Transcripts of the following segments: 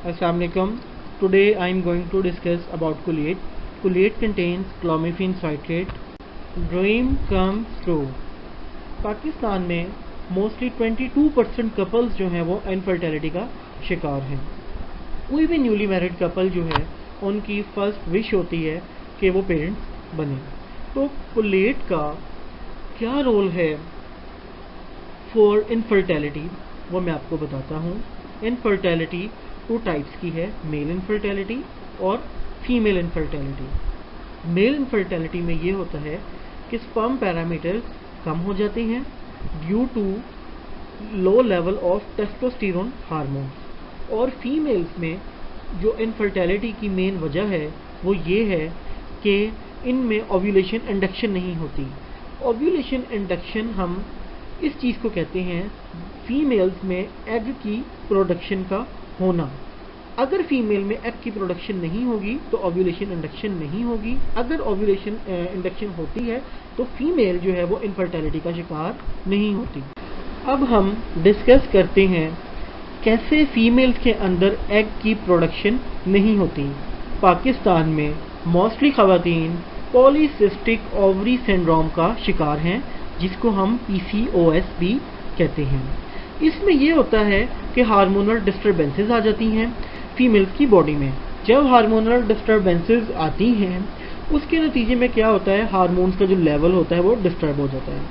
Assalamualaikum. Today I am going to discuss about Kullate. Kullate contains clomiphene citrate. Dream comes true. Pakistan में mostly 22% couples जो हैं वो infertility का शिकार हैं. कोई भी न्यूली मैरिड कपल जो है उनकी फर्स्ट विश होती है कि वो पेरेंट्स बने. तो कुलेट का क्या रोल है फॉर इनफर्टिलिटी वो मैं आपको बताता हूँ. इनफर्टिलिटी टू टाइप्स की है, मेल इनफर्टिलिटी और फीमेल इनफर्टिलिटी. मेल इनफर्टिलिटी में ये होता है कि स्पर्म पैरामीटर्स कम हो जाते हैं due to low level of testosterone hormone. और फीमेल्स में जो इनफर्टिलिटी की मेन वजह है वो ये है कि इनमें ओव्यूलेशन इंडक्शन नहीं होती. ओव्यूलेशन इंडक्शन हम इस चीज़ को कहते हैं फीमेल्स में एग की प्रोडक्शन का होना. अगर फीमेल में एग की प्रोडक्शन नहीं होगी तो ओव्यूलेशन इंडक्शन नहीं होगी. अगर ओव्यूलेशन इंडक्शन होती है तो फीमेल जो है वो इनफर्टिलिटी का शिकार नहीं होती. अब हम डिस्कस करते हैं कैसे फीमेल्स के अंदर एग की प्रोडक्शन नहीं होती. पाकिस्तान में मोस्टली ख़वातीन पॉलीसिस्टिक ओवरी सिंड्रोम का शिकार हैं जिसको हम PCOS भी कहते हैं. इसमें यह होता है कि हार्मोनल डिस्टर्बेंसेस आ जाती हैं फीमेल्स की बॉडी में. जब हार्मोनल डिस्टर्बेंसेस आती हैं उसके नतीजे में क्या होता है, हार्मोन्स का जो लेवल होता है वो डिस्टर्ब हो जाता है.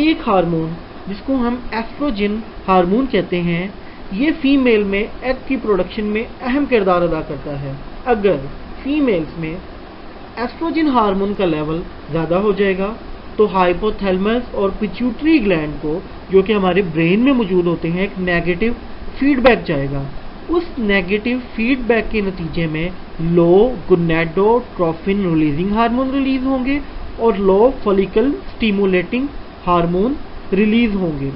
एक हार्मोन जिसको हम एस्ट्रोजन हार्मोन कहते हैं ये फीमेल में एग की प्रोडक्शन में अहम किरदार अदा करता है. अगर फीमेल्स में एस्ट्रोजन हार्मोन का लेवल ज़्यादा हो जाएगा तो हाइपोथैलेमस और पिट्यूटरी ग्लैंड को जो कि हमारे ब्रेन में मौजूद होते हैं एक नेगेटिव फीडबैक जाएगा. उस नेगेटिव फीडबैक के नतीजे में लो गोनेडोट्रोफिन रिलीजिंग हार्मोन रिलीज होंगे और लो फॉलिकल स्टिमुलेटिंग हार्मोन रिलीज होंगे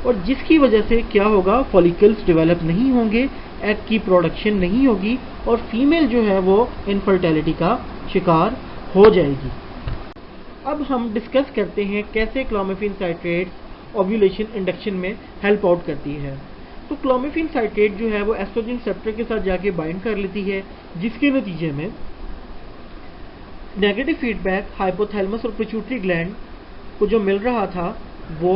और जिसकी वजह से क्या होगा, फॉलिकल्स डेवलप नहीं होंगे, एग की प्रोडक्शन नहीं होगी और फीमेल जो है वो इनफर्टिलिटी का शिकार हो जाएगी. अब हम डिस्कस करते हैं कैसे क्लोमिफेन साइट्रेट ओव्यूलेशन इंडक्शन में हेल्प आउट करती है. तो क्लोमिफेन साइट्रेट जो है वो एस्ट्रोजन रिसेप्टर के साथ जाके बाइंड कर लेती है जिसके नतीजे में नेगेटिव फीडबैक हाइपोथैलेमस और पिट्यूटरी ग्लैंड को जो मिल रहा था वो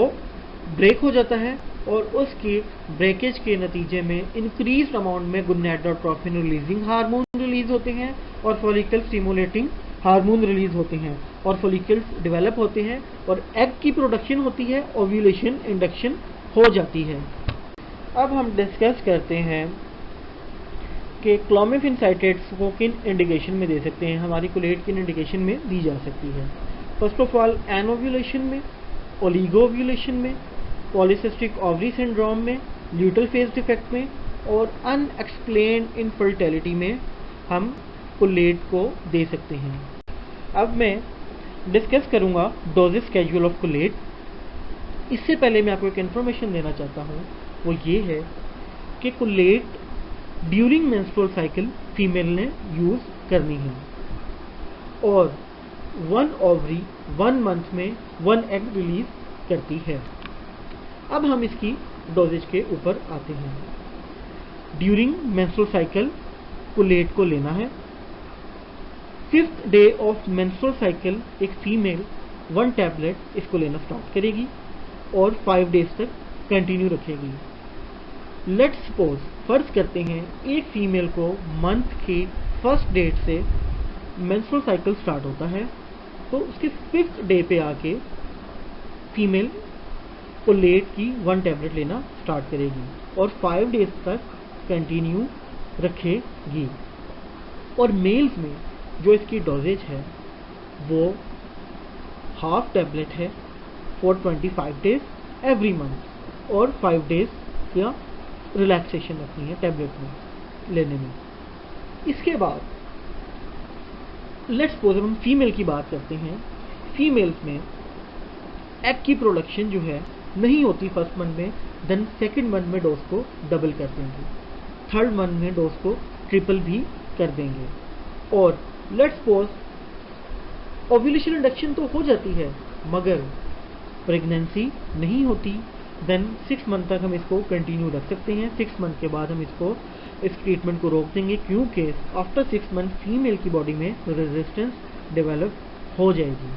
ब्रेक हो जाता है और उसकी ब्रेकेज के नतीजे में इंक्रीज अमाउंट में गोनेडोट्रोफिन रिलीजिंग हार्मोन रिलीज होते हैं और फॉलिकल स्टिमुलेटिंग हार्मोन रिलीज होते हैं और फॉलिकल्स डेवलप होते हैं और एग की प्रोडक्शन होती है, ओव्यूलेशन इंडक्शन हो जाती है. अब हम डिस्कस करते हैं कि क्लोमिफेन साइट्रेट्स को किन इंडिकेशन में दे सकते हैं, हमारी कुलेट किन इंडिकेशन में दी जा सकती है. फर्स्ट ऑफ ऑल एनोव्यूलेशन में, ओलिगो ओव्यूलेशन में, पॉलीसिस्टिक ओवरी सिंड्रोम में, ल्यूटल फेज डिफेक्ट में और अनएक्सप्लेन्ड इनफर्टिलिटी में हम कुलेट को दे सकते हैं. अब मैं डिस्कस करूंगा डोजेस स्केड्यूल ऑफ कुलेट. इससे पहले मैं आपको एक इन्फॉर्मेशन देना चाहता हूं, वो ये है कि कुलेट ड्यूरिंग मेंस्ट्रुअल साइकिल फीमेल ने यूज़ करनी है और 1 ओवरी 1 मंथ में 1 एग रिलीज करती है. अब हम इसकी डोजेज के ऊपर आते हैं. ड्यूरिंग मेंस्ट्रुअल साइकिल कुलेट को लेना है. 5th day of menstrual cycle एक फीमेल 1 टैबलेट इसको लेना स्टार्ट करेगी और 5 डेज तक कंटिन्यू रखेगी. लेट्स सपोज फर्ज करते हैं एक फीमेल को मंथ की फर्स्ट डेट से मेंस्ट्रुअल साइकिल स्टार्ट होता है तो उसके 5th डे पे आके फीमेल कुलेट की 1 टैबलेट लेना स्टार्ट करेगी और 5 डेज तक कंटिन्यू रखेगी. और मेल्स में जो इसकी डोजेज है वो हाफ टैबलेट है फॉर 25 डेज एवरी मंथ और 5 डेज या रिलैक्सेशन रखनी है टैबलेट में लेने में. इसके बाद लेट्स सपोज हम फीमेल की बात करते हैं. फीमेल्स में एग की प्रोडक्शन जो है नहीं होती फर्स्ट मंथ में, देन सेकंड मंथ में डोज को डबल कर देंगे, थर्ड मंथ में डोज को ट्रिपल भी कर देंगे. और लेट्स सपोज ओव्यूलेशन इंडक्शन तो हो जाती है मगर प्रेगनेंसी नहीं होती देन 6 मंथ तक हम इसको कंटिन्यू रख सकते हैं। 6 मंथ के बाद हम इसको इस ट्रीटमेंट को रोक देंगे, क्योंकि आफ्टर 6 मंथ फीमेल की बॉडी में रेजिस्टेंस डेवलप हो जाएगी।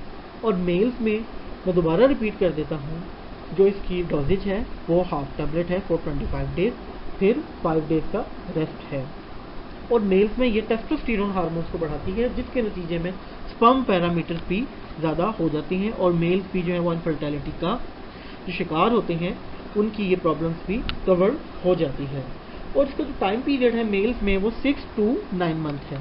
और मेल्स में मैं दोबारा रिपीट कर देता हूँ, जो इसकी डोजेज है वो हाफ टैबलेट है फॉर 25 डेज, फिर 5 डेज का रेस्ट है। और मेल्स में ये टेस्टोस्टेरोन हार्मोन्स को बढ़ाती है, जिसके नतीजे में स्पर्म पैरामीटर्स भी ज़्यादा हो जाती हैं और मेल्स भी जो है वो इनफर्टिलिटी का जो शिकार होते हैं उनकी ये प्रॉब्लम्स भी कवर हो जाती है। और इसका जो टाइम पीरियड है मेल्स में वो 6 to 9 मंथ है।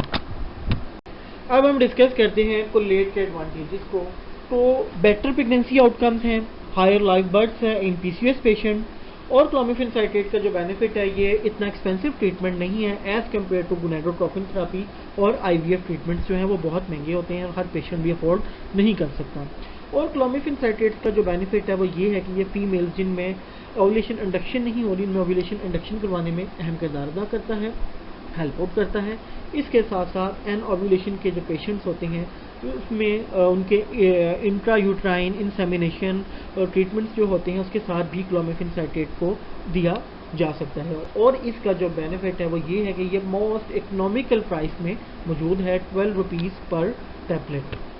अब हम डिस्कस करते हैं कोलेट के एडवांटेजेस को। तो बेटर प्रेगनेंसी आउटकम्स हैं, हायर लाइफ बर्थ्स है इन पीसीओएस पेशेंट, और क्लोमिफेन साइट्रेट का जो बेनिफिट है ये इतना एक्सपेंसिव ट्रीटमेंट नहीं है as compare to gonadotropin therapy. और आईवीएफ ट्रीटमेंट्स जो हैं वो बहुत महंगे होते हैं और हर पेशेंट भी अफोर्ड नहीं कर सकता। और क्लोमिफेन साइट्रेट का जो बेनिफिट है वो ये है कि ये फीमेल्स जिनमें ओव्यूलेशन इंडक्शन नहीं हो रही, उनमें ओव्यूलेशन इंडक्शन करवाने में अहम किरदार अदा करता है, हेल्प आउट करता है। इसके साथ साथ एन ओव्यूलेशन के जो पेशेंट्स होते हैं उसमें उनके इंट्रा यूट्राइन इंसेमिनेशन ट्रीटमेंट्स जो होते हैं उसके साथ भी क्लोमिफेन साइट्रेट को दिया जा सकता है। और इसका जो बेनिफिट है वो ये है कि ये मोस्ट इकोनॉमिकल प्राइस में मौजूद है, 12 रुपीज़ पर टैबलेट।